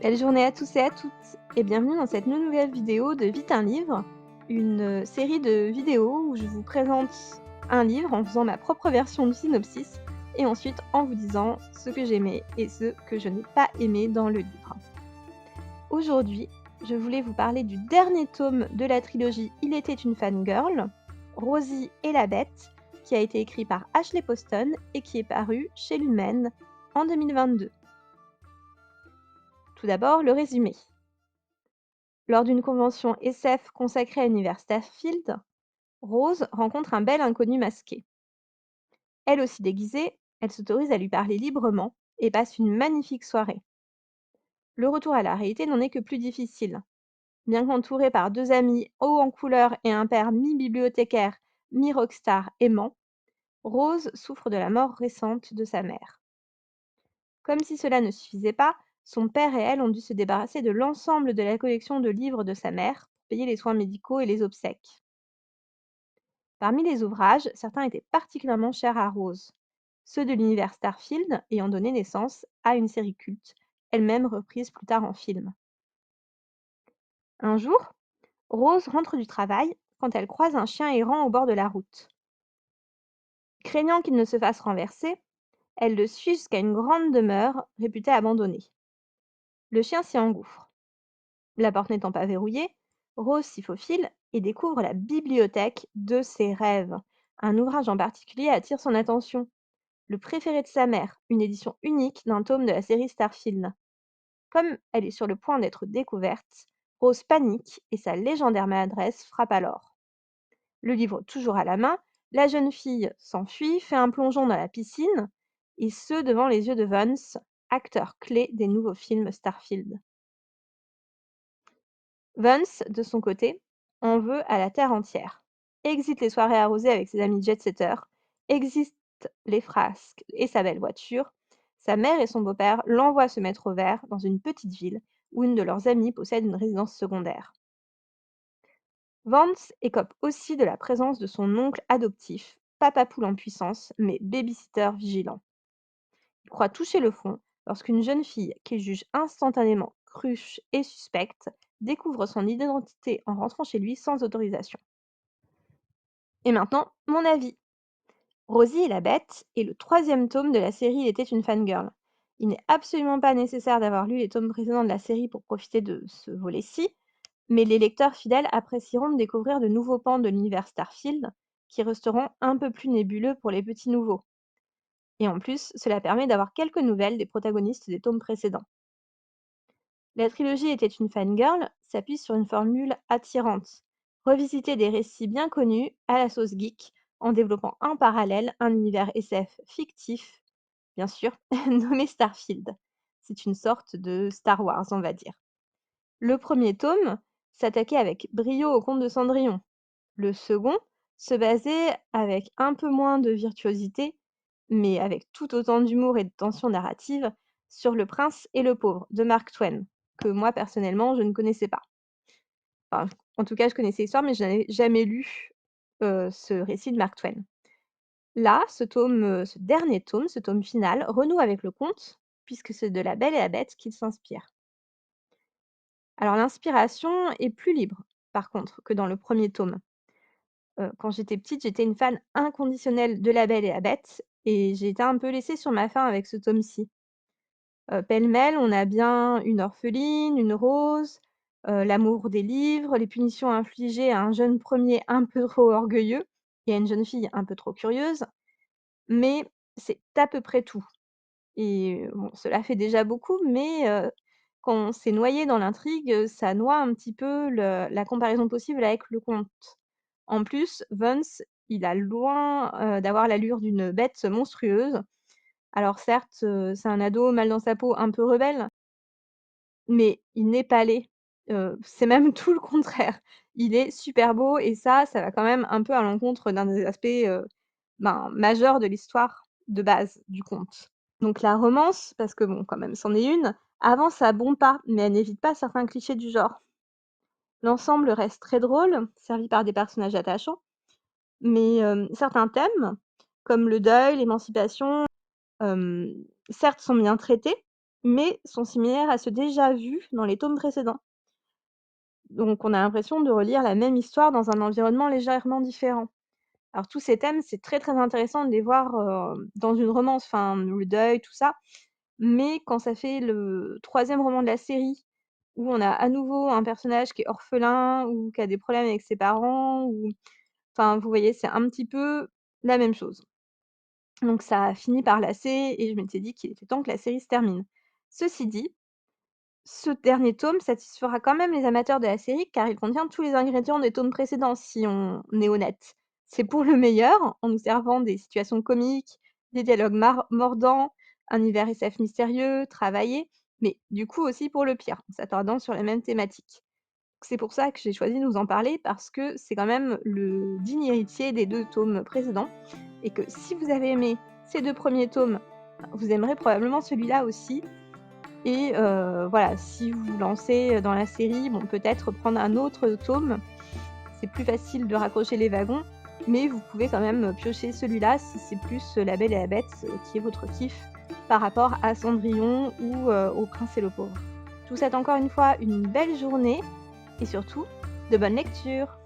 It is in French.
Belle journée à tous et à toutes et bienvenue dans cette nouvelle vidéo de Vite un livre, une série de vidéos où je vous présente un livre en faisant ma propre version du synopsis et ensuite en vous disant ce que j'aimais et ce que je n'ai pas aimé dans le livre. Aujourd'hui, je voulais vous parler du dernier tome de la trilogie Il était une fangirl, Rosie et la bête, qui a été écrit par Ashley Poston et qui est paru chez Lumen en 2022. Tout d'abord, le résumé. Lors d'une convention SF consacrée à l'univers Starfield, Rose rencontre un bel inconnu masqué. Elle aussi déguisée, elle s'autorise à lui parler librement et passe une magnifique soirée. Le retour à la réalité n'en est que plus difficile. Bien qu'entourée par deux amis hauts en couleur et un père mi-bibliothécaire, mi-rockstar aimant, Rose souffre de la mort récente de sa mère. Comme si cela ne suffisait pas, son père et elle ont dû se débarrasser de l'ensemble de la collection de livres de sa mère pour payer les soins médicaux et les obsèques. Parmi les ouvrages, certains étaient particulièrement chers à Rose, ceux de l'univers Starfield ayant donné naissance à une série culte, elle-même reprise plus tard en film. Un jour, Rose rentre du travail quand elle croise un chien errant au bord de la route. Craignant qu'il ne se fasse renverser, elle le suit jusqu'à une grande demeure réputée abandonnée. Le chien s'y engouffre. La porte n'étant pas verrouillée, Rose s'y faufile et découvre la bibliothèque de ses rêves. Un ouvrage en particulier attire son attention. Le préféré de sa mère, une édition unique d'un tome de la série Starfield. Comme elle est sur le point d'être découverte, Rose panique et sa légendaire maladresse frappe alors. Le livre toujours à la main, la jeune fille s'enfuit, fait un plongeon dans la piscine, et ce devant les yeux de Vance, acteur clé des nouveaux films Starfield. Vance, de son côté, en veut à la terre entière. Exit les soirées arrosées avec ses amis jet-setters, exit les frasques et sa belle voiture. Sa mère et son beau-père l'envoient se mettre au vert dans une petite ville où une de leurs amies possède une résidence secondaire. Vance écope aussi de la présence de son oncle adoptif, papa poule en puissance, mais baby-sitter vigilant. Il croit toucher le fond lorsqu'une jeune fille qu'il juge instantanément cruche et suspecte découvre son identité en rentrant chez lui sans autorisation. Et maintenant, mon avis. Rosie et la bête est le troisième tome de la série Il était une fangirl. Il n'est absolument pas nécessaire d'avoir lu les tomes précédents de la série pour profiter de ce volet-ci, mais les lecteurs fidèles apprécieront de découvrir de nouveaux pans de l'univers Starfield qui resteront un peu plus nébuleux pour les petits nouveaux. Et en plus, cela permet d'avoir quelques nouvelles des protagonistes des tomes précédents. La trilogie était une fangirl s'appuie sur une formule attirante. Revisiter des récits bien connus à la sauce geek en développant en parallèle un univers SF fictif, bien sûr, nommé Starfield. C'est une sorte de Star Wars, on va dire. Le premier tome s'attaquait avec brio au conte de Cendrillon. Le second se basait avec un peu moins de virtuosité, mais avec tout autant d'humour et de tension narrative, sur Le Prince et le Pauvre de Mark Twain, que moi personnellement je ne connaissais pas. Enfin, en tout cas, je connaissais l'histoire, mais je n'avais jamais lu ce récit de Mark Twain. Là, ce dernier tome, ce tome final, renoue avec le conte, puisque c'est de La Belle et la Bête qu'il s'inspire. Alors l'inspiration est plus libre, par contre, que dans le premier tome. Quand j'étais petite, j'étais une fan inconditionnelle de La Belle et la Bête et j'ai été un peu laissée sur ma faim avec ce tome-ci. Pêle-mêle, on a bien une orpheline, une rose, l'amour des livres, les punitions infligées à un jeune premier un peu trop orgueilleux et à une jeune fille un peu trop curieuse, mais c'est à peu près tout et bon, cela fait déjà beaucoup, mais quand on s'est noyé dans l'intrigue, ça noie un petit peu la comparaison possible avec le conte. En plus, Vance, il a loin, d'avoir l'allure d'une bête monstrueuse. Alors certes, c'est un ado mal dans sa peau, un peu rebelle, mais il n'est pas laid. C'est même tout le contraire. Il est super beau et ça va quand même un peu à l'encontre d'un des aspects, majeurs de l'histoire de base du conte. Donc la romance, parce que bon, quand même, c'en est une, avance à bons pas, mais elle n'évite pas certains clichés du genre. L'ensemble reste très drôle, servi par des personnages attachants, mais certains thèmes, comme le deuil, l'émancipation, certes sont bien traités, mais sont similaires à ceux déjà vus dans les tomes précédents. Donc on a l'impression de relire la même histoire dans un environnement légèrement différent. Alors tous ces thèmes, c'est très, très intéressant de les voir, dans une romance, enfin, le deuil, tout ça. Mais quand ça fait le troisième roman de la série, où on a à nouveau un personnage qui est orphelin ou qui a des problèmes avec ses parents ou enfin, vous voyez, c'est un petit peu la même chose. Donc ça a fini par lasser et je m'étais dit qu'il était temps que la série se termine. Ceci dit, ce dernier tome satisfera quand même les amateurs de la série car il contient tous les ingrédients des tomes précédents, si on est honnête. C'est pour le meilleur, en nous servant des situations comiques, des dialogues mordants, un univers SF mystérieux, travaillé, mais du coup aussi pour le pire, en s'attardant sur les mêmes thématiques. C'est pour ça que j'ai choisi de vous en parler parce que c'est quand même le digne héritier des 2 tomes précédents et que si vous avez aimé ces 2 premiers tomes, vous aimerez probablement celui-là aussi et voilà, si vous vous lancez dans la série, bon peut-être prendre un autre tome, c'est plus facile de raccrocher les wagons, mais vous pouvez quand même piocher celui-là si c'est plus, La Belle et la Bête, qui est votre kiff par rapport à Cendrillon ou au Prince et le Pauvre. Je vous souhaite encore une fois une belle journée et surtout de bonnes lectures.